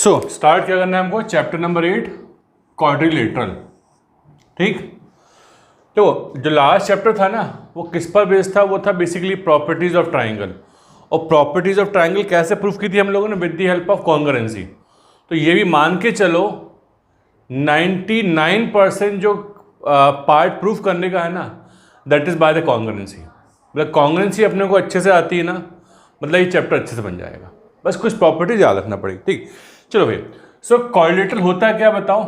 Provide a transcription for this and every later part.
So start क्या करना है हमको, चैप्टर नंबर 8 क्वाड्रिलेटरल। ठीक, तो जो लास्ट चैप्टर था ना वो किस पर बेस्ड था, वो था बेसिकली प्रॉपर्टीज ऑफ ट्राइंगल। और प्रॉपर्टीज ऑफ ट्राइंगल कैसे प्रूफ की थी हम लोगों ने, with the help of congruency. तो ये भी मान के चलो 99% जो पार्ट प्रूफ करने का है ना, that is by the congruency. मतलब कॉन्ग्रुएंसी अपने को अच्छे से आती है ना, मतलब ये चैप्टर अच्छे से बन जाएगा। बस कुछ प्रॉपर्टीज याद रखना पड़ेगी। ठीक, चलो भाई। सो क्वाड्रिलेटरल होता क्या बताओ,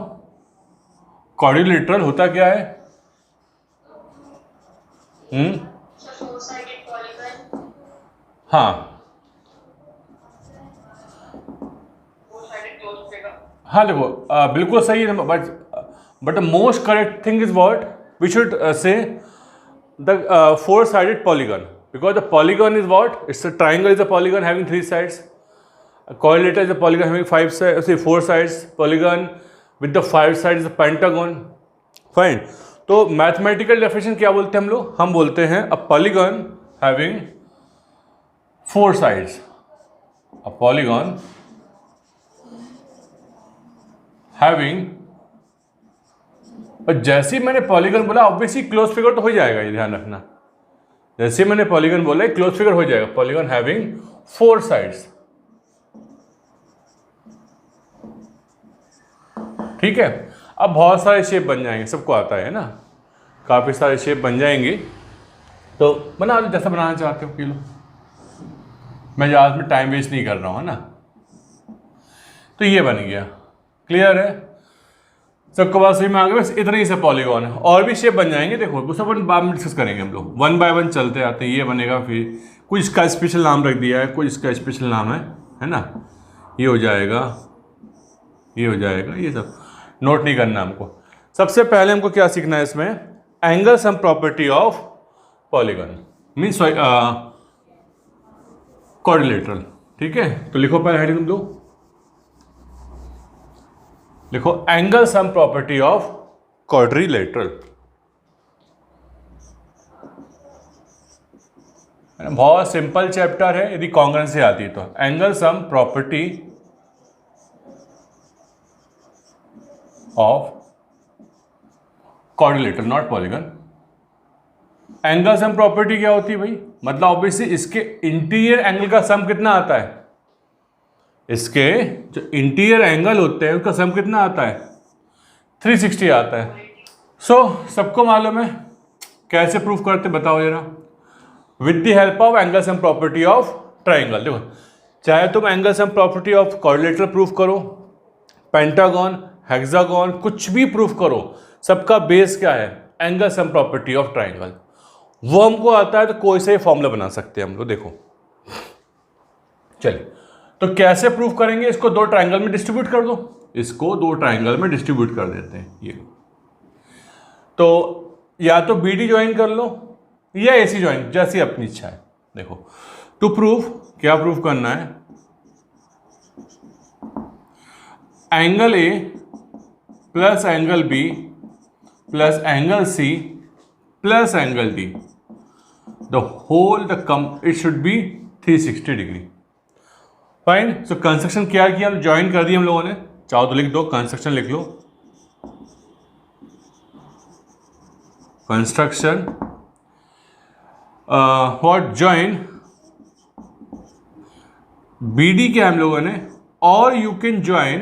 क्वाड्रिलेटरल होता क्या है? हाँ हाँ, देखो बिल्कुल सही है, but the most correct thing is what we should say the four sided polygon, because the polygon is what, it's a triangle is a polygon having 3 sides. A quadrilateral is a polygon having 5 sides, 4 sides. Polygon with the 5 sides is a pentagon. Fine. तो mathematical definition क्या बोलते हैं हम लोग? हम बोलते हैं अ polygon having 4 sides. अ polygon having, और जैसे ही मैंने पॉलीगन बोला ऑब्वियसली क्लोज फिगर तो हो जाएगा, ये ध्यान रखना। जैसे ही मैंने पॉलीगन बोला क्लोज फिगर हो जाएगा। Polygon having 4 sides. ठीक है, अब बहुत सारे शेप बन जाएंगे, सबको आता है ना, काफ़ी सारे शेप बन जाएंगे। तो बना लो जैसा बनाना चाहते हो, कि लो, मैं ज़्यादा में टाइम वेस्ट नहीं कर रहा हूँ, है ना। तो ये बन गया, क्लियर है सबको बात समझ में आ गई? बस इतना ही से पॉलीगॉन है, और भी शेप बन जाएंगे। देखो वो सब बाद में डिस्कस करेंगे हम लोग, 1 by 1 चलते आते हैं। ये बनेगा, फिर कुछ इसका स्पेशल नाम रख दिया है, कुछ इसका स्पेशल नाम है ना। ये हो जाएगा, ये हो जाएगा, ये सब नोट नहीं करना हमको। सबसे पहले हमको क्या सीखना है इसमें, angle sum property of polygon means quadrilateral. ठीक है, तो लिखो पहले हेडिंग तुम लोग, लिखो angle sum property of quadrilateral. बहुत सिंपल चैप्टर है, यदि कॉन्ग्रुएंसी आती है तो। Angle sum property of quadrilateral, not polygon. Angle sum property क्या होती है भाई? मतलब ऑब्वियसली इसके इंटीरियर एंगल का सम कितना आता है, इसके जो इंटीरियर एंगल होते हैं उसका सम कितना आता है, 360 आता है। सो सबको मालूम है, कैसे प्रूफ करते बताओ जरा? With the help of angle sum property of triangle. देखो, चाहे तुम angle sum property of quadrilateral proof करो, पेंटागन, हेक्सागन, कुछ भी प्रूफ करो, सबका बेस क्या है? Angle sum property of triangle. वो हमको आता है तो कोई से फॉर्मूला बना सकते हैं हम लोग। देखो चलिए, तो कैसे प्रूफ करेंगे? इसको 2 ट्राइंगल में डिस्ट्रीब्यूट कर दो, इसको 2 ट्राइंगल में डिस्ट्रीब्यूट कर देते हैं। ये तो या तो BD ज्वाइन कर लो या AC ज्वाइन, जैसी अपनी इच्छा है। देखो, टू प्रूफ क्या प्रूफ करना है, angle A plus angle B plus angle C plus angle D, the whole it should be 360 degree. Fine. So construction क्या किया, ज्वाइन कर दिया हम लोगों ने। चाहो तो लिख दो, कंस्ट्रक्शन लिख लो, कंस्ट्रक्शन व्हाट ज्वाइन BD किया हम लोगों ने, और you can join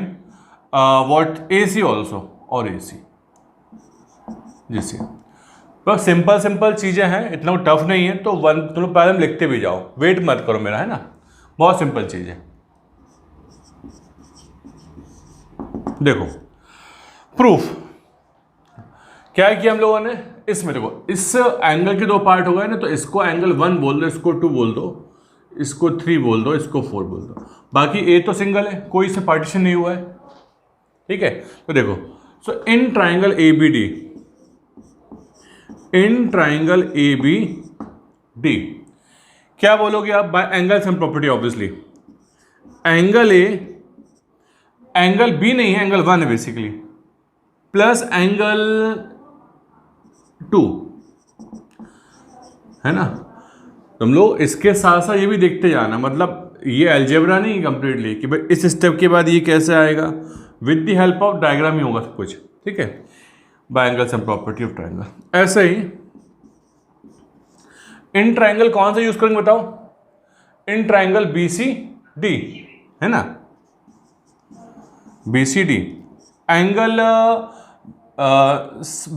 what AC also, और AC जिससे बस सिंपल सिंपल चीज़ें हैं, इतना टफ नहीं है। तो तुम लोग पहले लिखते भी जाओ, वेट मत करो मेरा, है ना। बहुत सिंपल चीज़ है। देखो प्रूफ क्या किया हम लोगों ने इसमें, देखो इस एंगल के 2 पार्ट हो गए ना, तो इसको एंगल 1 बोल दो, इसको 2 बोल दो, इसको 3 बोल दो, इसको 4 बोल दो। बाकी A तो सिंगल है, कोई से पार्टीशन नहीं हुआ है। ठीक है, तो देखो, so in triangle ABD, in triangle ABD क्या बोलोगे आप? By angle sum property obviously. Angle A angle B नहीं है, एंगल 1 है बेसिकली, प्लस एंगल 2, है ना। तुम लोग इसके साथ साथ ये भी देखते जाना, मतलब ये अलजेब्रा नहीं कंप्लीटली कि भाई इस स्टेप के बाद ये कैसे आएगा, with the help of diagram ही होगा सब कुछ, ठीक है, by angle sum property of triangle. ऐसे ही इन ट्राइंगल कौन सा यूज करेंगे बताओ, in triangle B C D, है ना, B C D, angle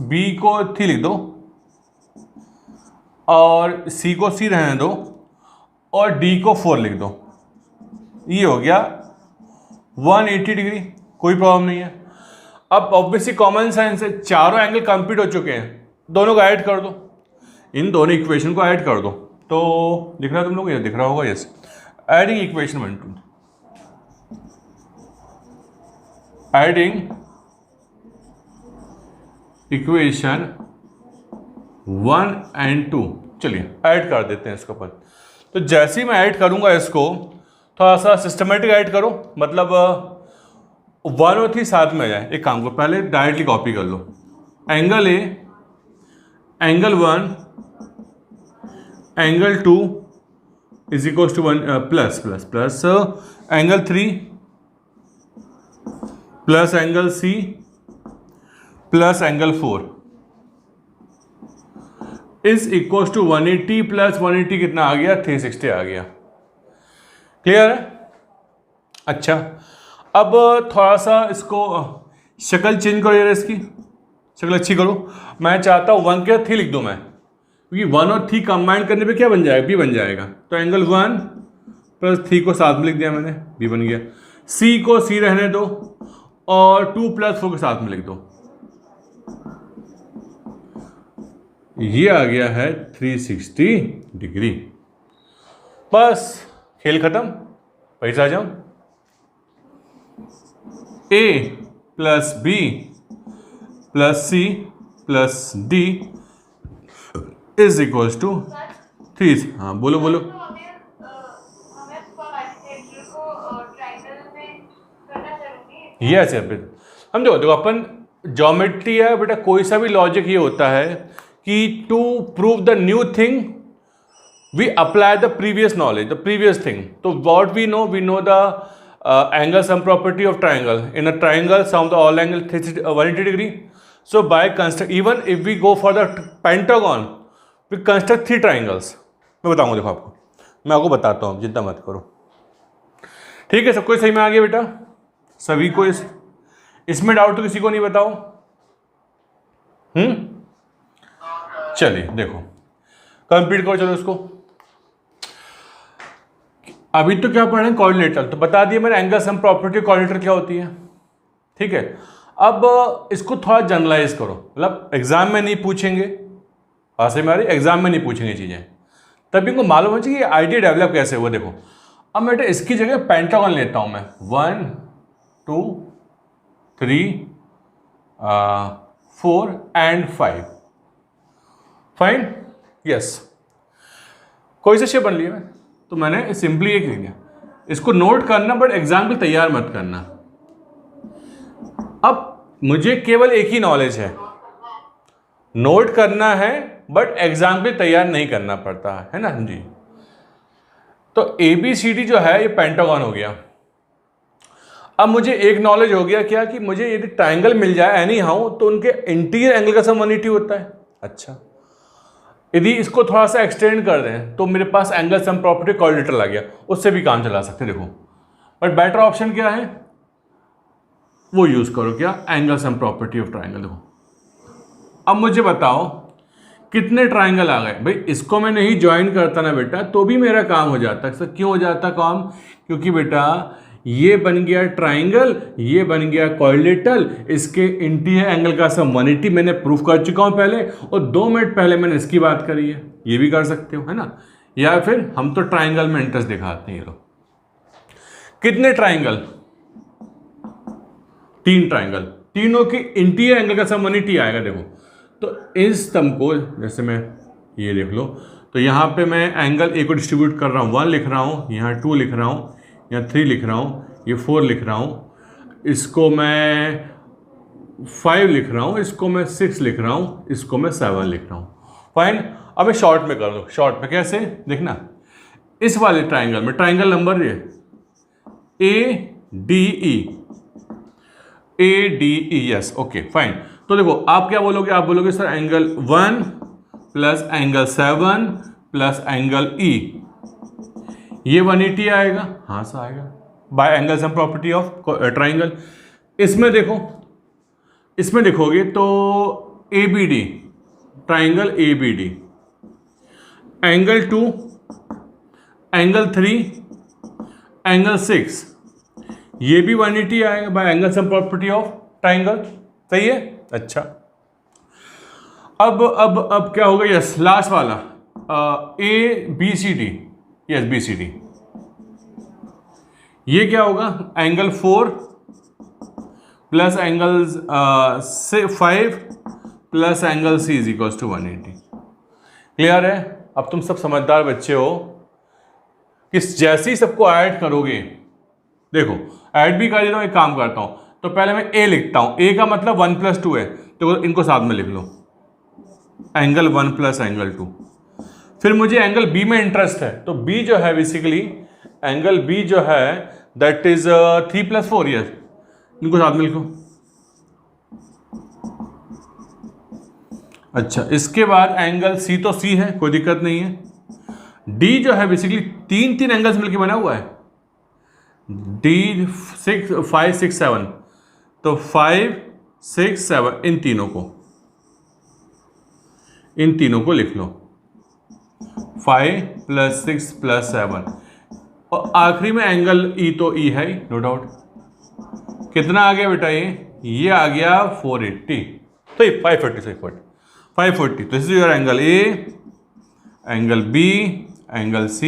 B को 3 लिख दो और सी को सी रहने दो और डी को 4 लिख दो, ये हो गया 180 डिग्री, कोई प्रॉब्लम नहीं है। अब ऑब्वियसली कॉमन सेंस है, चारों एंगल कंप्लीट हो चुके हैं, दोनों को ऐड कर दो, इन दोनों इक्वेशन को ऐड कर दो। तो दिख रहा है तुम लोग, ये दिख रहा होगा, yes, adding equation 1 2, adding equation 1 और 2, चलिए ऐड कर देते हैं इसको अपन। तो जैसे ही मैं ऐड करूंगा इसको, थोड़ा सा सिस्टमेटिक ऐड करो, मतलब 1 और 3 साथ में आ जाए। एक काम को पहले डायरेक्टली कॉपी कर लो, angle A, angle 1, angle 2 is equal to 1 plus plus plus angle 3 plus angle C plus angle 4 is equal to 180 plus 180 कितना आ गया, 360 आ गया। क्लियर है? अच्छा, अब थोड़ा सा इसको शक्ल चेंज करो यार, इसकी शक्ल अच्छी करो। मैं चाहता हूँ 1 के 3 लिख दूँ मैं, क्योंकि 1 और 3 कंबाइन करने पे क्या बन जाएगा, बी बन जाएगा। तो एंगल 1 प्लस 3 को साथ में लिख दिया मैंने, बी बन गया। सी को सी रहने दो और 2 प्लस 4 के साथ में लिख दो, ये आ गया है 360 डिग्री। बस खेल खत्म, पैसा आ जाओ। A plus B plus C plus D is equal to 3। हाँ बोलो बोलो। यस हम देखो अपन ज्योमेट्री है बेटा, कोई सा भी लॉजिक ये होता है कि to prove the new thing we apply the previous knowledge, the previous thing. तो what we know the angle sum property of triangle. In a triangle sum the all angle 180 degree. So by construct, even if we go for the pentagon we construct 3 triangles. मैं बताऊंगा, देखो आपको मैं आपको बताता हूँ, चिंता मत करो। ठीक है, सबको सही में आ गया बेटा, सभी को इसमें डाउट तो किसी को नहीं, बताओ। चलिए देखो कंप्लीट करो, चलो इसको। अभी तो क्या पढ़े, कोऑर्डिनेटर तो बता दिया मैंने, एंगल सम प्रॉपर्टी कोऑर्डिनेटर क्या होती है। ठीक है, अब इसको थोड़ा जनरलाइज करो, मतलब एग्जाम में नहीं पूछेंगे, ऐसे में एग्जाम में नहीं पूछेंगे चीजें, तब इनको मालूम हो चाहिए आइडिया डेवलप कैसे हुआ। देखो अब बेटा इसकी जगह पेंटागन लेता हूं मैं, 1 2 3 4 एंड 5। फाइन, यस, कोई सा शेप बन लिया मैं, तो मैंने सिंपली एक लिख दिया। इसको नोट करना बट एग्जाम के तैयार मत करना। अब मुझे केवल एक ही नॉलेज है, नोट करना है बट एग्जाम पे तैयार नहीं करना पड़ता है ना जी। तो ABCD जो है ये पेंटागन हो गया। अब मुझे एक नॉलेज हो गया क्या, कि मुझे यदि ट्राइंगल मिल जाए एनी हाउ तो उनके इंटीरियर एंगल का सम 180 होता है। अच्छा, यदि इसको थोड़ा सा एक्सटेंड कर दें तो मेरे पास एंगल सम प्रॉपर्टी कोऑर्डिनेटर आ गया, उससे भी काम चला सकते हैं। देखो बट बेटर ऑप्शन क्या है, वो यूज करो, क्या, angle sum property of triangle. देखो अब मुझे बताओ कितने ट्राइंगल आ गए। भाई इसको मैं नहीं ज्वाइन करता ना बेटा तो भी मेरा काम हो जाता। सर क्यों हो जाता काम, क्योंकि बेटा ये बन गया ट्राइंगल, ये बन गया कोऑर्डिनेटर, इसके इंटीरियर एंगल का सम 180 मैंने प्रूफ कर चुका हूं पहले, और 2 मिनट पहले मैंने इसकी बात करी है। ये भी कर सकते हो, है ना। या फिर हम तो ट्राइंगल में इंटरेस्ट दिखाते हैं। ये लो कितने ट्राइंगल, 3 ट्राइंगल, तीनों के इंटीरियर एंगल का सम 180 आएगा। देखो तो इस सम को जैसे मैं ये लिख लो, तो यहाँ पे मैं एंगल ए को डिस्ट्रीब्यूट कर रहा हूँ, 1 लिख रहा हूँ, यहाँ 2 लिख रहा हूँ, यहाँ 3 लिख रहा हूँ, ये 4 लिख रहा हूँ, इसको मैं 5 लिख रहा हूँ, इसको मैं 6 लिख रहा हूँ, इसको मैं 7 लिख रहा हूँ। फाइन, अब मैं शॉर्ट में कर लो। शॉर्ट में कैसे देखना, इस वाले ट्राइंगल में, ट्राइंगल नंबर ये ADE, यस, ओके फाइन। तो देखो आप क्या बोलोगे, आप बोलोगे sir angle 1 plus angle 7 plus angle E, ये 180 आएगा। हाँ सर आएगा, bye angle sum property of triangle. इसमें देखो, इसमें देखोगे तो ABD, triangle ABD, angle 2, angle 3, angle 6, ये भी 180 आएगा bye angle sum property of triangle. सही है, अच्छा। अब क्या होगा, यस लास्ट वाला ABCD, यस BCD, ये क्या होगा, angle 4 plus angle 5 plus angle C is equal to 180। Clear है? अब तुम सब समझदार बच्चे हो कि जैसे ही सबको ऐड करोगे, देखो ऐड भी कर देता हूँ, एक काम करता हूँ, तो पहले मैं A लिखता हूँ, A का मतलब 1 + 2 है, तो इनको साथ में लिख लो, एंगल 1 प्लस एंगल 2। फिर मुझे एंगल B में इंटरेस्ट है, तो B जो है बेसिकली एंगल B जो है दैट इज 3 + 4, यस, इनको साथ में लिखो। अच्छा, इसके बाद एंगल C तो C है, कोई दिक्कत नहीं है। D जो है बेसिकली तीन एंगल्स मिलकर बना हुआ है, D 6 5 6 7, तो 5 6 7 इन तीनों को लिख लो, 5 + 6 + 7, और आखिरी में एंगल E तो E है ही, नो डाउट। कितना आ गया बेटा, ये आ गया 480, तो 540, तो this is your angle A, angle B, angle C,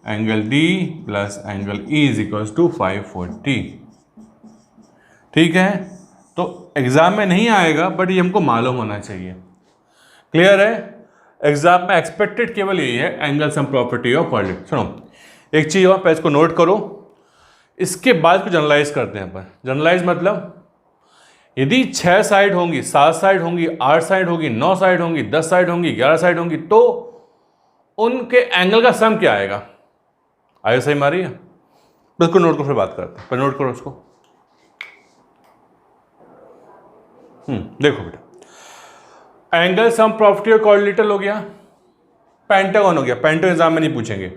angle D plus angle E is equal to 540। ठीक है, तो एग्जाम में नहीं आएगा बट ये हमको मालूम होना चाहिए। क्लियर है? एग्जाम में एक्सपेक्टेड केवल यही है, angle sum property of quadratic. सुनो एक चीज और, पहले इसको नोट करो, इसके बाद को जनरलाइज करते हैं अपन। जनरलाइज मतलब यदि 6 साइड होंगी, 7 साइड होंगी, 8 साइड होगी, 9 साइड होंगी, 10 साइड होंगी, 11 साइड होंगी, तो उनके एंगल का सम क्या आएगा? आएगा, सही मारी है? उसको नोट करो, फिर बात करते हैं, पर नोट करो उसको। देखो बेटा, angle sum property of quadrilateral हो गया, पेंटागन हो गया, पेंटागन एग्जाम में नहीं पूछेंगे।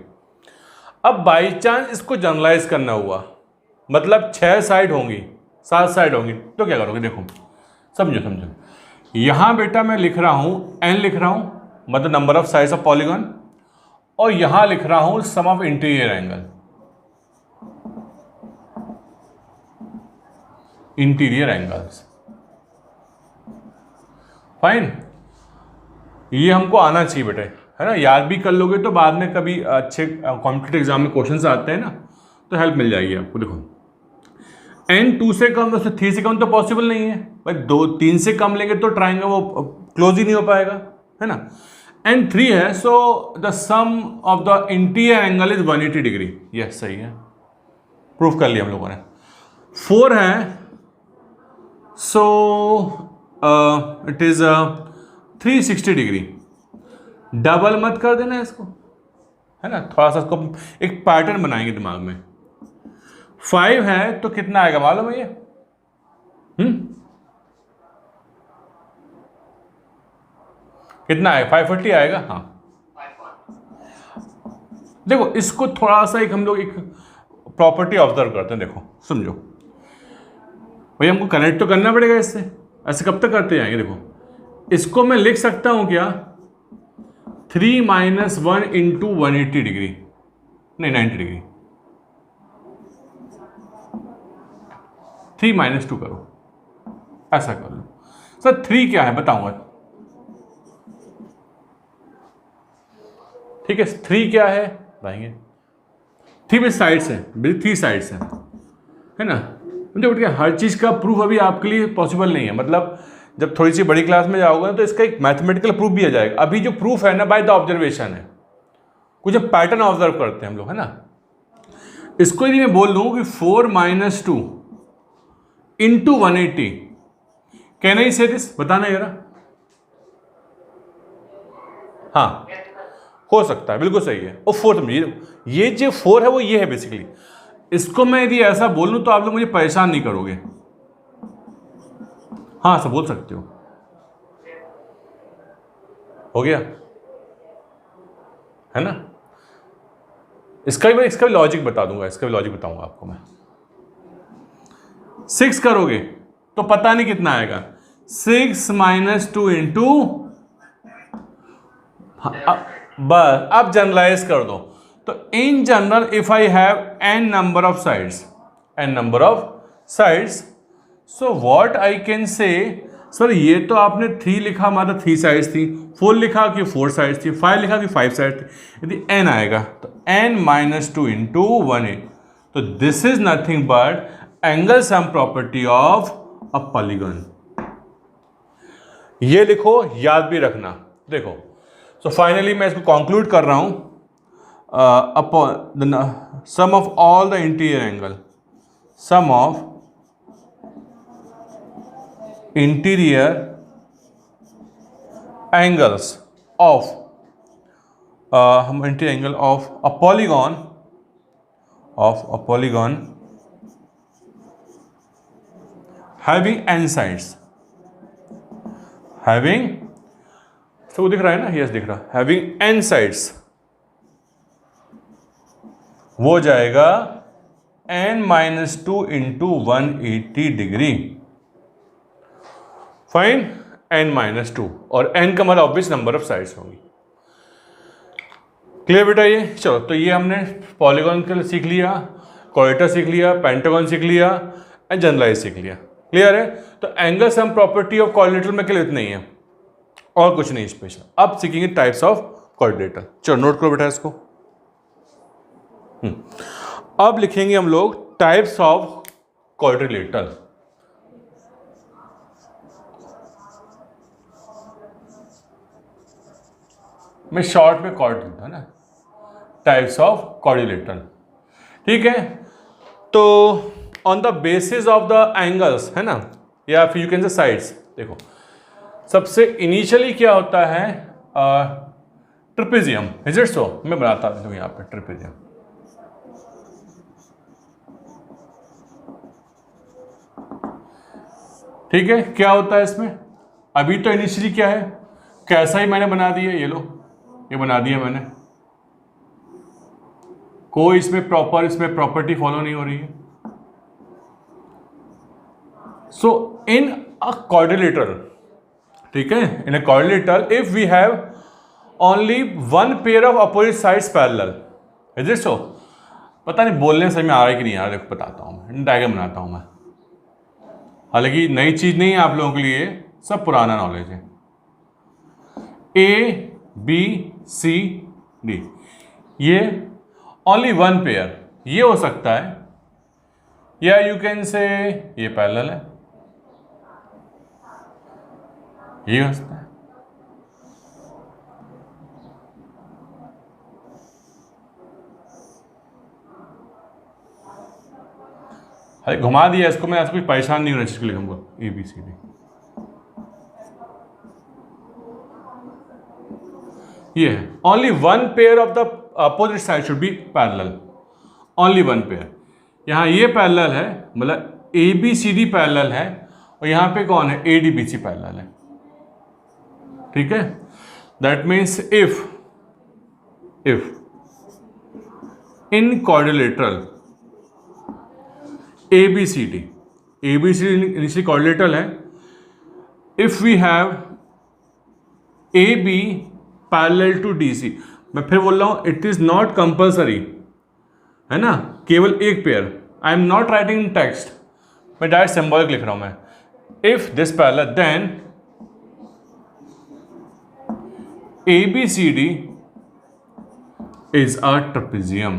अब बाई चांस इसको जनरलाइज करना हुआ, मतलब 6 साइड होंगी, 7 साइड होंगी, तो क्या करोगे? देखो समझो, यहां बेटा मैं लिख रहा हूं n, लिख रहा हूं मतलब number of sides of polygon, और यहां लिख रहा हूं सम ऑफ इंटीरियर एंगल्स। फाइन, ये हमको आना चाहिए बेटे, है ना? याद भी कर लोगे तो बाद में कभी अच्छे कॉम्पिटिटिव एग्जाम में क्वेश्चंस आते हैं ना, तो हेल्प मिल जाएगी आपको। देखो n 2 से कम, उससे 3 से कम तो पॉसिबल नहीं है भाई, 2 3 से कम लेंगे तो ट्राइंगल वो क्लोज ही नहीं हो पाएगा, है ना? n 3 है, so the sum of the interior angle is 180 degree. Yes सही है, प्रूफ कर लिया हम लोगों ने। 4 है, so it is 360 degree. Double मत कर देना इसको, है ना? थोड़ा सा इसको एक पैटर्न बनाएंगे दिमाग में। 5 है तो कितना आएगा मालूम है ये? कितना आएगा? 540 आएगा। हाँ देखो, इसको थोड़ा सा एक हम लोग एक प्रॉपर्टी ऑब्जर्व करते हैं। देखो समझो भाई, हमको कनेक्ट तो करना पड़ेगा इससे, ऐसे कब तक करते जाएंगे? देखो इसको मैं लिख सकता हूं क्या, 3 - 1 × 180 डिग्री, नहीं 90 डिग्री, 3 - 2 करो, ऐसा कर लो। सर 3 क्या है बताऊंगा, ठीक है? 3 क्या है बताएंगे? 3 में साइड्स हैं, 3 साइड्स हैं, है ना? मुझे हर चीज़ का प्रूफ अभी आपके लिए पॉसिबल नहीं है, मतलब जब थोड़ी सी बड़ी क्लास में जाओगे ना तो इसका एक मैथमेटिकल प्रूफ भी आ जाएगा। अभी जो प्रूफ है ना बाय द ऑब्जर्वेशन है, कुछ पैटर्न ऑब्जर्व करते हैं हम लोग, है ना? इसको यदि मैं बोल दूं कि 4 - 2 × 180, कैन आई से दिस? बताना जरा। हाँ, हो सकता है, बिल्कुल सही है। और फोर्थ में ये जो 4 है वो ये है बेसिकली। इसको मैं यदि ऐसा बोलूं तो आप लोग मुझे परेशान नहीं करोगे। हाँ सब बोल सकते हो गया, है ना। इसका भी लॉजिक बता दूंगा, इसका भी लॉजिक बताऊंगा आपको मैं। 6 करोगे तो पता नहीं कितना आएगा, 6 - 2 इंटू, बस अब जनरलाइज कर दो। तो in general if I have n number of sides, so what I can say, sir ये तो आपने 3 लिखा, मतलब 3 साइड्स थी, 4 लिखा कि 4 साइड्स थी, 5 लिखा कि 5 साइड थी। यदि n आएगा तो n - 2 इंटू 1, तो this is nothing but angle sum property of a polygon. ये लिखो, याद भी रखना। देखो, सो फाइनली मैं इसको कंक्लूड कर रहा हूं, upon sum of all the interior angle, sum of interior angles of interior angle of a polygon having n sides, having, तो दिख रहा है ना, यस दिख रहा, having n sides, वो जाएगा n - 2 into 180 degree. Fine, n - 2, और n का मतलब ऑब्वियस नंबर ऑफ साइड्स होंगी। क्लियर बेटा ये? चलो, तो ये हमने पॉलीगॉन के लिए सीख लिया, क्वाड्रेटर सीख लिया, पेंटागन सीख लिया एंड जनरलाइज सीख लिया। क्लियर है? तो angle sum property of quadrilateral में के लिए इतना ही है, और कुछ नहीं स्पेशल। अब सीखेंगे टाइप्स ऑफ क्वाड्रिलेटरल। चलो नोट करो बेटा इसको। अब लिखेंगे हम लोग टाइप्स ऑफ क्वाड्रिलेटरल। मैं शॉर्ट में क्वाड लिखता है ना, टाइप्स ऑफ क्वाड्रिलेटरल। ठीक है, तो on the basis of the angles, है ना, या फिर यू कैन से साइड्स। देखो, सबसे इनिशियली क्या होता है, ट्रिपेजियम, इज इट सो? मैं बनाता हूं यहां पे ट्रिपेजियम। ठीक है, क्या होता है इसमें? अभी तो इनिशियली क्या है, कैसा ही मैंने बना दिया, ये लो, ये बना दिया मैंने, कोई इसमें प्रॉपर्टी फॉलो नहीं हो रही है। So in a quadrilateral, ठीक है, in a quadrilateral, if we have only one pair of opposite sides parallel, is it so? पता नहीं बोलने से में आ रहा है कि नहीं आ रहा, देखो बताता हूँ मैं, डायग्राम बनाता हूँ मैं। हालांकि नई चीज नहीं है आप लोगों के लिए, सब पुराना नॉलेज है। A B C D, ये ओनली वन पेयर, ये हो सकता है, या यू कैन से ये पैरेलल है, ये हो सकता है। अरे घुमा दिया इसको मैं, ऐसा कुछ परेशान नहीं होना चाहिए लिखूंगा ABCD। ये है only one pair of the opposite side should B parallel, only one pair. यहां ये पैरेलल है, मतलब ABCD पैरेलल है, और यहां पे कौन है, ADBC पैरेलल है। ठीक है, that means if in quadrilateral ABCD initially quadrilateral है, if we have AB parallel to DC, मैं फिर बोल रहा हूं इट इज नॉट कंपल्सरी, है ना, केवल एक pair. I am not writing in text, मैं डायरेक्ट सिंबॉलिक लिख रहा हूं मैं। If this parallel then ABCD is a trapezium।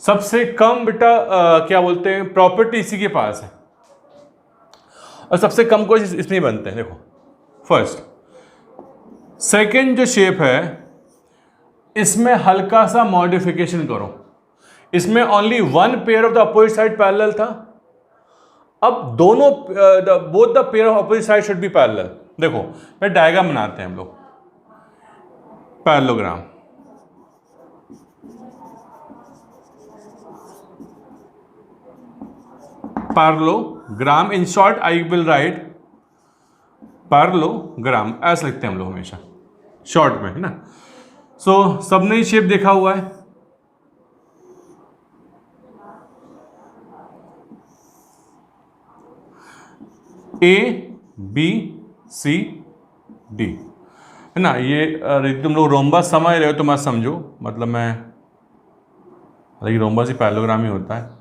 सबसे कम बेटा क्या बोलते हैं, प्रॉपर्टी इसी के पास है, और सबसे कम क्वेश्चन इसमें बनते हैं। देखो फर्स्ट, सेकंड जो शेप है इसमें हल्का सा मॉडिफिकेशन करो, इसमें only one pair of the opposite side parallel था, अब दोनों both the pair of opposite side should B parallel. देखो मैं डायग्राम बनाते हैं हम लोग, parallelogram. Parallelogram in short I will write parallelogram, ऐसा लिखते हैं हम लोग हमेशा शॉर्ट में, है ना। सो सबने ही शेप देखा हुआ है, ABCD, है ना। ये तुम लोग रोम्बस समझ रहे हो तो मत समझो, मतलब मैं, लेकिन रोम्बस ही पैरेललोग्राम ही होता है।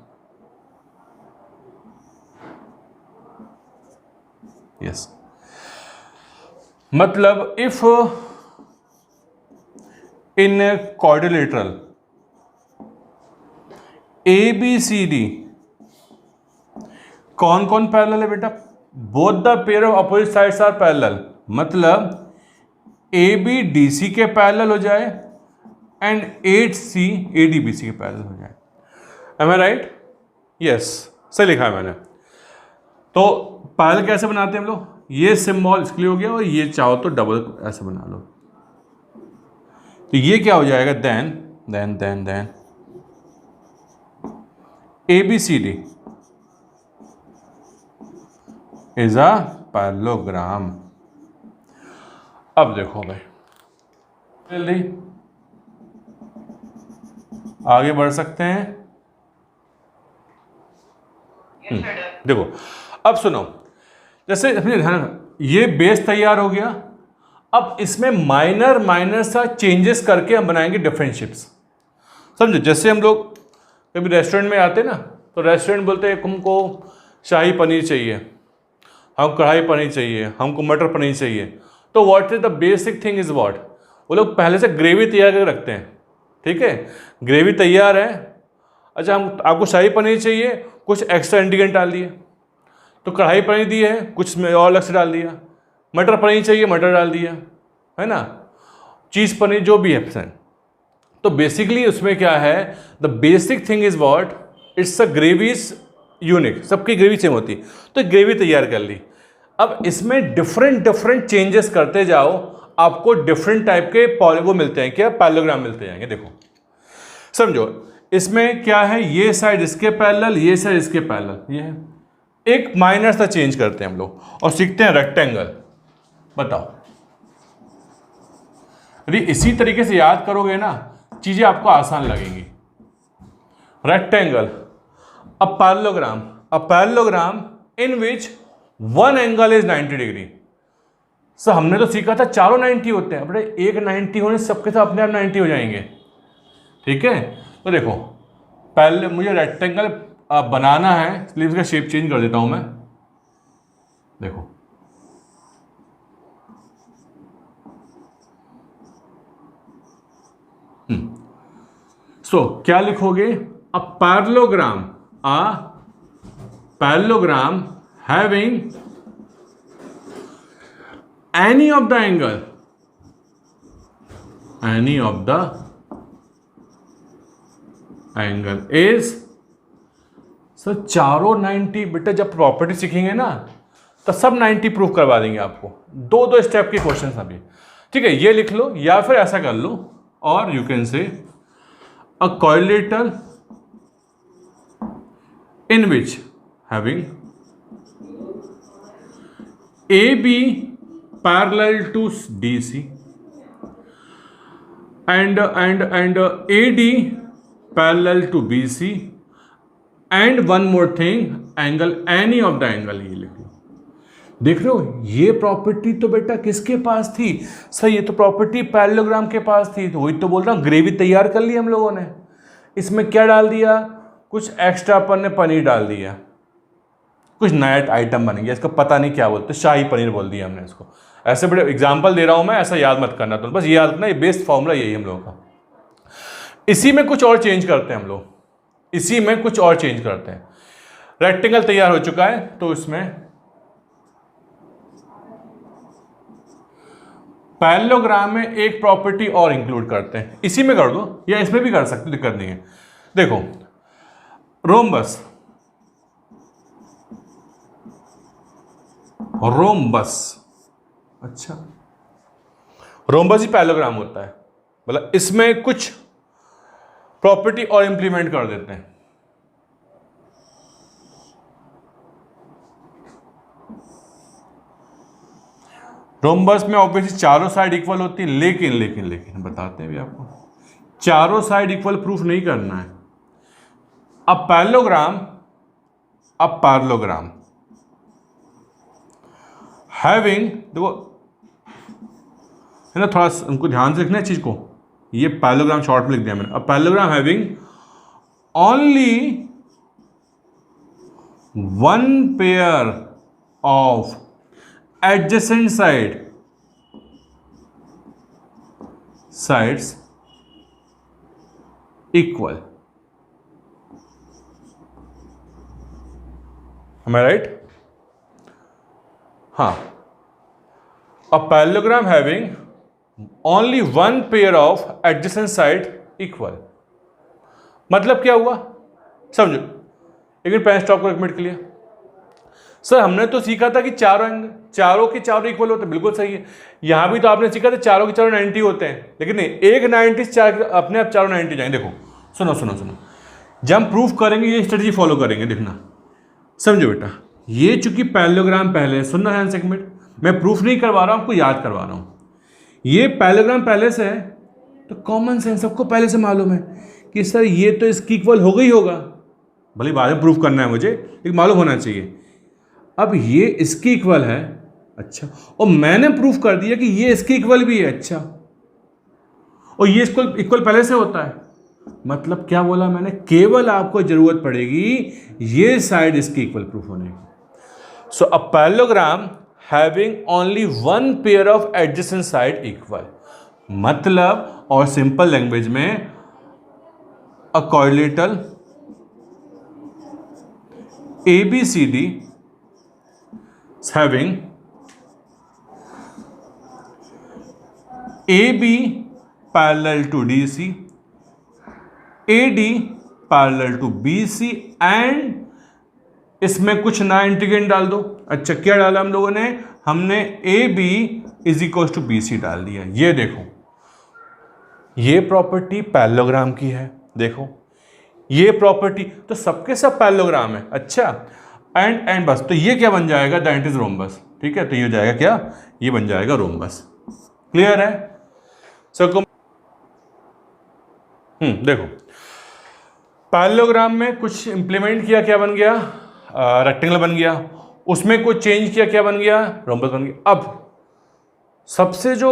यस, मतलब इफ इन क्वाड्रिलेटरल ABCD, कौन कौन पैरेलल है बेटा? Both the pair of opposite sides are parallel, मतलब ABDC के पैरेलल हो जाए एंड 8C ADBC के पैरेलल हो जाए। एम आई राइट? यस, सही लिखा है मैंने। तो पैरेलल कैसे बनाते हैं हम लोग? ये सिंबल इसके लिए हो गया, और ये चाहो तो डबल ऐसे बना लो। तो ये क्या हो जाएगा? Then ABCD is a parallelogram. अब देखो भाई, जल्दी आगे बढ़ सकते हैं। देखो अब सुनो, जैसे ये बेस तैयार हो गया, अब इसमें माइनर सा चेंजेस करके हम बनाएंगे डिफरेंट शेप्स। समझो, जैसे हम लोग कभी रेस्टोरेंट में आते ना, तो रेस्टोरेंट बोलते हैं हमको शाही पनीर चाहिए, हमको कढ़ाई पनीर चाहिए, हमको मटर पनीर चाहिए। तो what is the basic thing is what, वो लोग पहले से ग्रेवी तैयार करके रखते हैं। ठीक है, ग्रेवी तैयार है, अच्छा हम आपको शाही पनीर चाहिए, कुछ एक्स्ट्रा इंग्रेडिएंट डाल दिए, तो कढ़ाई पनीर दी है, कुछ में और अलग से डाल दिया। मटर पनीर चाहिए, मटर डाल दिया, है ना। चीज़ पनीर जो भी है पसंद। तो बेसिकली उसमें क्या है, the basic thing is what, it's a gravy is unique, सबकी ग्रेवी सेम होती है। तो ग्रेवी तैयार कर ली, अब इसमें डिफरेंट चेंजेस करते जाओ, आपको डिफरेंट टाइप के वो मिलते हैं, क्या पैरेललोग्राम मिलते जाएंगे। देखो समझो, इसमें क्या है, ये साइड इसके पैरेलल, ये साइड इसके पैरेलल, ये है। एक माइनर सा चेंज करते हैं हम लोग और सीखते हैं रेक्टेंगल। बताओ, यदि इसी तरीके से याद करोगे ना, चीजें आपको आसान लगेंगी। Rectangle, a parallelogram in which one angle is 90 degree. Sir हमने तो सीखा था चारों 90 होते हैं, बड़े एक 90 होने सबके साथ अपने आप 90 हो जाएंगे। ठीक है, तो देखो पहले मुझे रेक्टेंगल बनाना है, इसलिए इसका शेप चेंज कर देता हूं मैं। देखो क्या लिखोगे? अ parallelogram having any of the angle is, sir चारों 90। बेटा जब प्रॉपर्टी सीखेंगे ना तो सब 90 प्रूफ करवा देंगे आपको, दो स्टेप के क्वेश्चन अभी। ठीक है, ये लिख लो या फिर ऐसा कर लो, और you can say a quadrilateral in which having AB parallel to DC and AD parallel to BC and one more thing, angle any of the angle। ये लिख लो। देख रहे हो, ये प्रॉपर्टी तो बेटा किसके पास थी? सर ये तो प्रॉपर्टी पैरेललोग्राम के पास थी। तो वही तो बोल रहा हूँ, ग्रेवी तैयार कर ली हम लोगों ने, इसमें क्या डाल दिया, कुछ एक्स्ट्रा अपन ने पनीर डाल दिया, कुछ नया आइटम बन गया, इसका पता नहीं क्या बोलते, शाही पनीर बोल दिया हमने इसको। ऐसे बड़े एग्जाम्पल दे रहा हूं मैं, ऐसा याद मत करना, तो बस ये याद रखना, ये बेस्ट फॉर्मूला यही हम लोगों का। इसी में कुछ और चेंज करते हैं हम लोग, इसी में कुछ और चेंज करते हैं। रेक्टेंगल तैयार हो चुका है, तो इसमें पैरेललोग्राम में एक प्रॉपर्टी और इंक्लूड करते हैं, इसी में कर दो या इसमें भी कर सकते, दिक्कत नहीं है। देखो रोम्बस अच्छा, रोम्बस ही पैरेललोग्राम होता है, मतलब इसमें कुछ प्रॉपर्टी और इंप्लीमेंट कर देते हैं। रोम्बस में ऑब्वियसली चारों साइड इक्वल होती है, लेकिन लेकिन लेकिन बताते हैं भी आपको, चारों साइड इक्वल प्रूफ नहीं करना है। अब पैरेललोग्राम हैविंग, देखो है ना, थोड़ा उनको ध्यान से लिखना है चीज को, ये पैरेललोग्राम शॉर्ट में लिख दिया मैंने। अब parallelogram having only one pair of adjacent sides equal, am I right? हाँ, a parallelogram having only one pair of adjacent side equal, मतलब क्या हुआ समझो। एक मिनट पहले स्टॉप करो, एक मिनट के लिए। सर हमने तो सीखा था कि चारों के चारों इक्वल होते हैं, बिल्कुल सही है। यहां भी तो आपने सीखा था चारों के चारों 90 होते हैं, लेकिन नहीं, एक 90 चार अपने आप चारों 90 जाएंगे। देखो सुनो सुनो सुनो, जब हम प्रूफ करेंगे ये स्ट्रेटजी फॉलो करेंगे, देखना समझो बेटा। ये चूंकि पैरेललोग्राम पहले, सुनना है एक मिनट, मैं प्रूफ नहीं करवा रहा हूं, आपको याद करवा रहा हूं। ये पैरेललोग्राम पहले से है तो कॉमन सेंस सबको पहले से मालूम है कि सर ये तो इसकी इक्वल हो गई होगा, भले बाद में प्रूफ करना है मुझे, लेकिन मालूम होना चाहिए। अब ये इसकी इक्वल है, अच्छा, और मैंने प्रूफ कर दिया कि ये इसकी इक्वल भी है, अच्छा, और ये इक्वल पहले से होता है, मतलब क्या बोला मैंने, केवल आपको जरूरत पड़ेगी ये साइड इसकी इक्वल प्रूफ होने की। So a parallelogram having only one pair of adjacent side equal, मतलब और सिंपल लैंग्वेज में a quadrilateral ABCD having AB parallel to DC, AD parallel to BC and इसमें कुछ नया इंटीग्रेंड डाल दो। अच्छा, क्या डाला हम लोगों ने, हमने AB is equal to BC डाल दिया। ये देखो, ये प्रॉपर्टी पैरेललोग्राम की है, देखो ये प्रॉपर्टी तो सबके सब पैरेललोग्राम है। अच्छा, एंड बस, तो ये क्या बन जाएगा, दैट इज रोम्बस। ठीक है, तो ये हो जाएगा क्या, ये बन जाएगा रोम्बस। क्लियर है सबको? देखो पैरेललोग्राम में कुछ इंप्लीमेंट किया, क्या बन गया, रेक्टेंगल बन गया। उसमें कुछ चेंज किया, क्या बन गया, रोम्बस बन गया। अब सबसे जो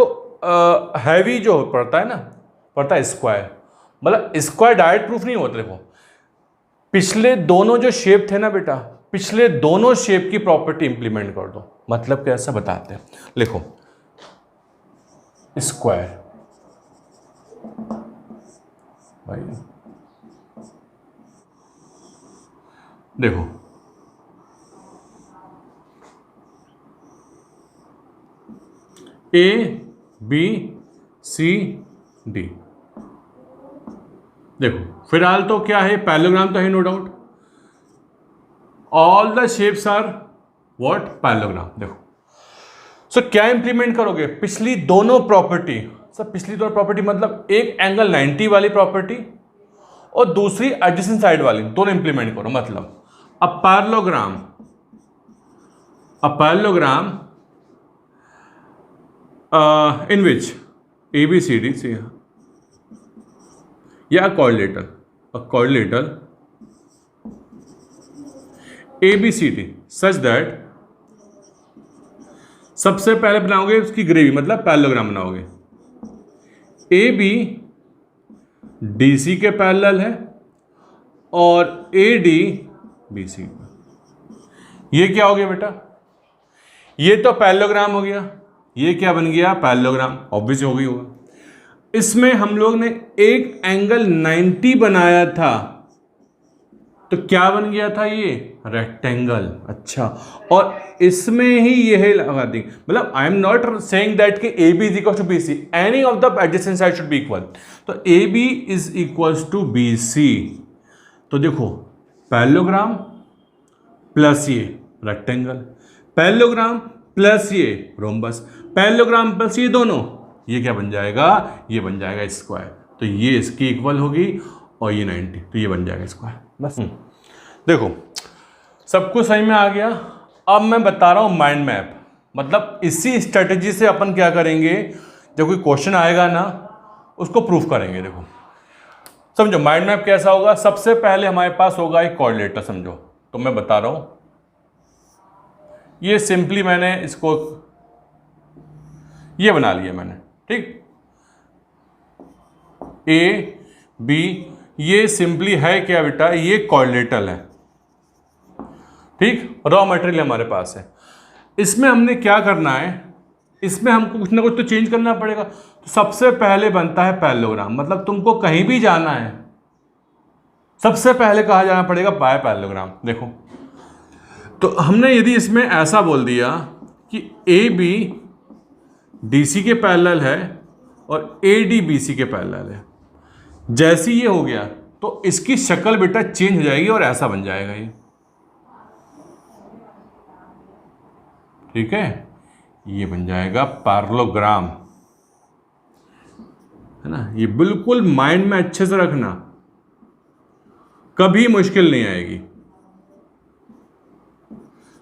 हैवी जो पड़ता है ना, पड़ता है स्क्वायर, मतलब स्क्वायर डायरेक्ट प्रूफ नहीं होता। देखो पिछले दोनों जो शेप थे ना बेटा, पिछले दोनों शेप की प्रॉपर्टी इंप्लीमेंट कर दो। मतलब कैसा बताते हैं, लिखो स्क्वायर, भाई देखो ABCD, देखो फिलहाल तो क्या है, पैरेललोग्राम तो है no doubt, all the shapes are what, parallelogram. देखो सो क्या इंप्लीमेंट करोगे, पिछली दोनों प्रॉपर्टी। सर पिछली दोनों प्रॉपर्टी मतलब एक एंगल 90 वाली प्रॉपर्टी और दूसरी एडजेसेंट साइड वाली, दोनों इंप्लीमेंट करो। मतलब a parallelogram in which ABCD, see या a quadrilateral ABCD such that, सबसे पहले बनाओगे उसकी ग्रेवी, मतलब पैरेललोग्राम बनाओगे। AB DC के पैरेलल है और AD BC। ये क्या हो गया बेटा, ये तो पैरेललोग्राम हो गया। ये क्या बन गया, पैरेललोग्राम, ऑब्वियस हो गई होगा। इसमें हम लोग ने एक एंगल 90 बनाया था, तो क्या बन गया था, ये रेक्टेंगल। अच्छा, और इसमें ही ये लगा दी, मतलब I am not saying that कि AB is equal to BC, any of the adjacent side should be equal. तो AB is equal to BC, तो देखो पैरेललोग्राम प्लस ये रेक्टेंगल, पैरेललोग्राम प्लस ये रोम्बस, पैरेललोग्राम प्लस ये दोनों, ये क्या बन जाएगा, ये बन जाएगा स्क्वायर। तो ये इसकी इक्वल होगी और ये 90, तो ये बन जाएगा स्क्वायर बस। देखो सब कुछ सही में आ गया। अब मैं बता रहा हूँ माइंड मैप, मतलब इसी स्ट्रेटेजी से अपन क्या करेंगे, जब कोई क्वेश्चन आएगा ना उसको प्रूफ करेंगे। देखो समझो माइंड मैप कैसा होगा। सबसे पहले हमारे पास होगा एक कोऑर्डिनेटर, समझो। तो मैं बता रहा हूं, ये सिंपली मैंने इसको ये बना लिया मैंने, ठीक। ए बी, ये सिंपली है क्या बेटा, ये कोऑर्डिनेटर है, ठीक। रॉ मटेरियल हमारे पास है। इसमें हमने क्या करना है, इसमें हमको कुछ ना कुछ तो चेंज करना पड़ेगा। तो सबसे पहले बनता है पैरेललोग्राम, मतलब तुमको कहीं भी जाना है सबसे पहले कहाँ जाना पड़ेगा, बाय पैरेललोग्राम। देखो तो हमने यदि इसमें ऐसा बोल दिया कि ए बी डी सी के पैरेलल है और ए डी बी सी के पैरेलल है, जैसे ये हो गया तो इसकी शक्ल बेटा चेंज हो जाएगी और ऐसा बन जाएगा ये, ठीक है। ये बन जाएगा पैरेललोग्राम, है ना। ये बिल्कुल माइंड में अच्छे से रखना, कभी मुश्किल नहीं आएगी।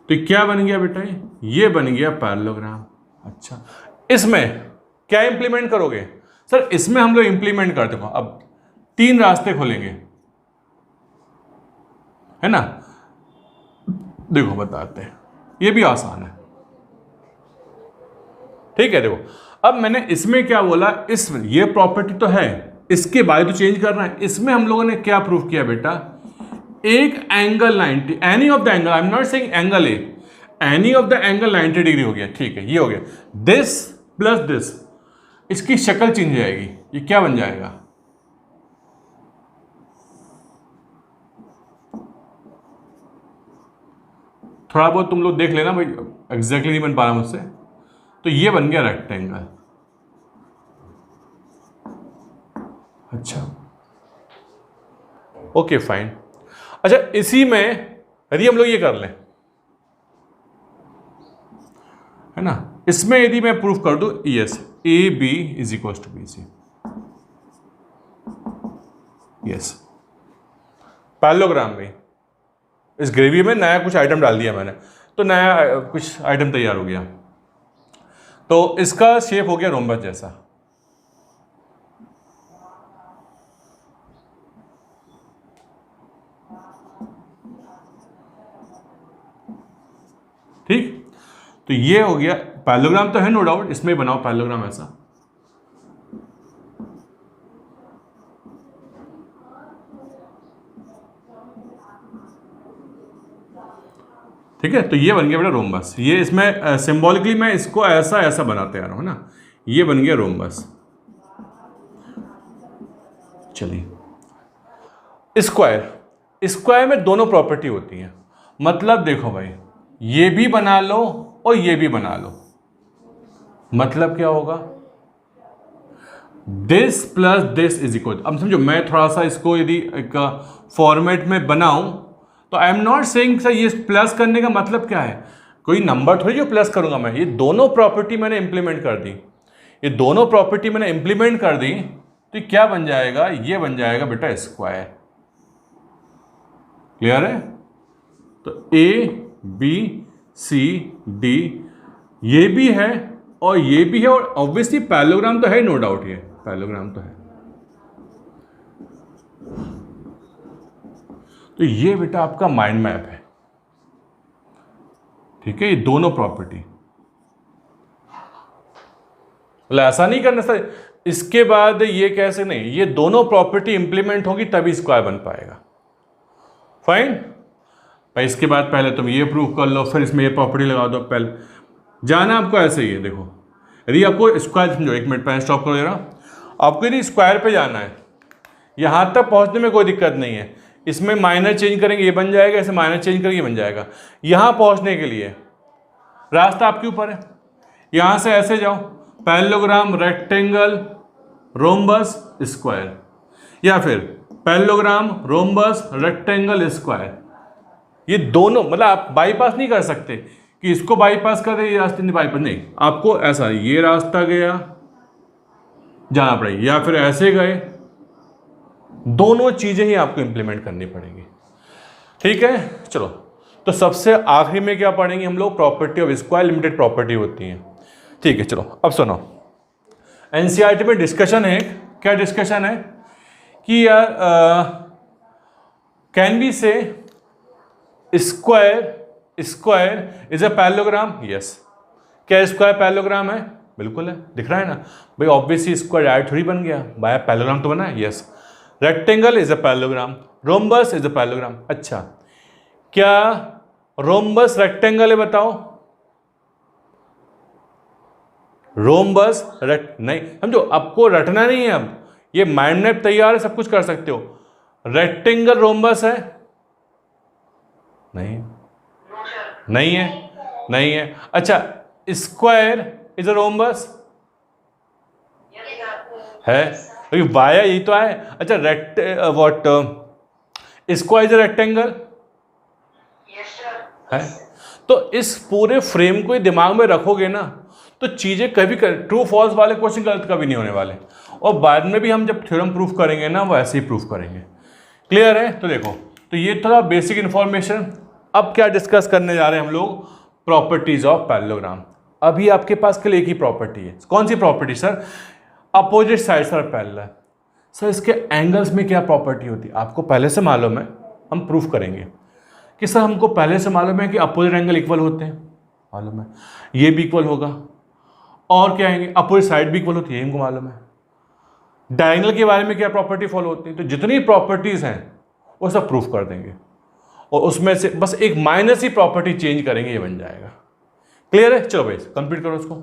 तो क्या बन गया बेटा, ये बन गया पैरेललोग्राम। अच्छा, इसमें क्या इंप्लीमेंट करोगे सर, इसमें हम लोग इंप्लीमेंट करते हो। अब 3 रास्ते खोलेंगे, है ना। देखो बताते हैं, ये भी आसान है, ठीक है। देखो अब मैंने इसमें क्या बोला, इसमें ये प्रॉपर्टी तो है, इसके बाद तो चेंज करना है। इसमें हम लोगों ने क्या प्रूफ किया बेटा, एक angle 90, any of the angle, I am not saying angle A, any of the angle 90 degree हो गया, ठीक है। ये हो गया, दिस प्लस दिस, इसकी शक्ल चेंज हो जाएगी। ये क्या बन जाएगा, थोड़ा बहुत तुम लोग देख लेना भाई, एग्जैक्टली नहीं बन पा रहा मुझसे। तो ये बन गया रेक्टेंगल। अच्छा ओके फाइन। अच्छा इसी में यदि हम लोग ये कर लें, है ना, इसमें यदि मैं प्रूफ कर दूं yes A B is equal to B C, yes parallelogram में इस ग्रेवी में नया कुछ आइटम डाल दिया मैंने, तो नया कुछ आइटम तैयार हो गया। तो इसका शेप हो गया रोम्बस जैसा, ठीक। तो ये हो गया पैरेललोग्राम, तो है नो डाउट, इसमें बनाओ पैरेललोग्राम ऐसा, ठीक है। तो ये बन गया बेटा रोम्बस। ये इसमें सिंबॉलिकली मैं इसको ऐसा ऐसा बनाते आ रहा हूं ना, ये बन गया रोम्बस। चलिए स्क्वायर, स्क्वायर में दोनों प्रॉपर्टी होती है, मतलब देखो भाई ये भी बना लो और ये भी बना लो, मतलब क्या होगा, this plus this is equal. अब समझो मैं थोड़ा सा इसको यदि एक फॉर्मेट में बनाऊं तो आई एम नॉट सेइंग सर ये प्लस करने का मतलब क्या है, कोई नंबर थोड़ी जो प्लस करूंगा मैं, ये दोनों प्रॉपर्टी मैंने इंप्लीमेंट कर दी, ये दोनों प्रॉपर्टी मैंने इंप्लीमेंट कर दी, तो क्या बन जाएगा, ये बन जाएगा बेटा स्क्वायर। क्लियर है। तो ए बी सी डी ये भी है और ये भी है, और ऑब्वियसली पैरेललोग्राम तो है, नो डाउट ये पैरेललोग्राम तो है। तो ये बेटा आपका माइंड मैप है, ठीक है। ये दोनों प्रॉपर्टी, मतलब ऐसा नहीं करना सर इसके बाद ये कैसे, नहीं, ये दोनों प्रॉपर्टी इंप्लीमेंट होगी तभी स्क्वायर बन पाएगा। फाइन भाई, इसके बाद पहले तुम ये प्रूव कर लो, फिर इसमें ये प्रॉपर्टी लगा दो। पहले जाना आपको ऐसे ही है। देखो यदि आपको स्क्वायर, समझो, एक मिनट पहले स्टॉप कर देना, आपको यदि स्क्वायर पे जाना है, यहां तक पहुंचने में कोई दिक्कत नहीं है, इसमें माइनर चेंज करेंगे ये बन जाएगा, इसे माइनर चेंज करेंगे ये बन जाएगा। यहां पहुंचने के लिए रास्ता आपके ऊपर है, यहां से ऐसे जाओ, पैरेललोग्राम रेक्टेंगल रोम्बस स्क्वायर, या फिर पैरेललोग्राम रोम्बस रेक्टेंगल स्क्वायर। ये दोनों, मतलब आप बाईपास नहीं कर सकते कि इसको बाईपास कर दे, ये रास्ते नहीं बाईपास, नहीं, आपको ऐसा ये रास्ता गया जाना पड़ेगा, या फिर ऐसे गए, दोनों चीजें ही आपको इंप्लीमेंट करनी पड़ेंगी। ठीक है, चलो, तो सबसे आखिरी में क्या पढ़ेंगे हम लोग, property of square limited property होती है। ठीक है, चलो अब सुनो, एनसीईआरटी में डिस्कशन है, क्या डिस्कशन है कि यार कैन बी से square is a parallelogram, yes. क्या स्क्वायर पैरेललोग्राम है? बिल्कुल है, दिख रहा है ना भाई, ऑब्वियसली स्क्वायर डायरेक्ट थोड़ी बन गया, बाय पैरेललोग्राम तो बना है, yes. Rectangle is a parallelogram, rhombus is a parallelogram. अच्छा, क्या रोम्बस रेक्टेंगल है? बताओ, रोम्बस नहीं, समझो, आपको रटना नहीं है, अब ये माइंड मैप तैयार है, सब कुछ कर सकते हो। रेक्टेंगल रोम्बस है? नहीं, नहीं है, नहीं है। अच्छा, स्क्वायर इज अ रोम्बस है? वाया यही तो है। अच्छा, स्क्वायर इज अ रेक्टेंगल है? तो इस पूरे फ्रेम को दिमाग में रखोगे ना, तो चीजें कभी ट्रू फॉल्स वाले क्वेश्चन गलत कभी नहीं होने वाले, और बाद में भी हम जब थ्योरम प्रूफ करेंगे ना, वो ऐसे ही प्रूफ करेंगे। क्लियर है? तो देखो, तो ये थोड़ा बेसिक इंफॉर्मेशन। अब क्या डिस्कस करने जा रहे हैं हम लोग, प्रॉपर्टीज ऑफ पैरेललोग्राम। अभी आपके पास केवल एक ही प्रॉपर्टी है, कौन सी property sir? Opposite sides are parallel. Sir इसके एंगल्स में क्या प्रॉपर्टी होती है? आपको पहले से मालूम है, हम प्रूफ करेंगे कि सर हमको पहले से मालूम है कि अपोजिट एंगल इक्वल होते हैं, मालूम है, ये भी इक्वल होगा, और क्या आएंगे, अपोजिट साइड भी इक्वल होती है, हमको मालूम है। डायगोनल के बारे में क्या प्रॉपर्टी फॉलो होती है? तो जितनी प्रॉपर्टीज हैं वो सब प्रूफ कर देंगे, और उसमें से बस एक माइनस ही प्रॉपर्टी चेंज करेंगे, ये बन जाएगा। क्लियर है? चलो भाई कंप्लीट करो उसको।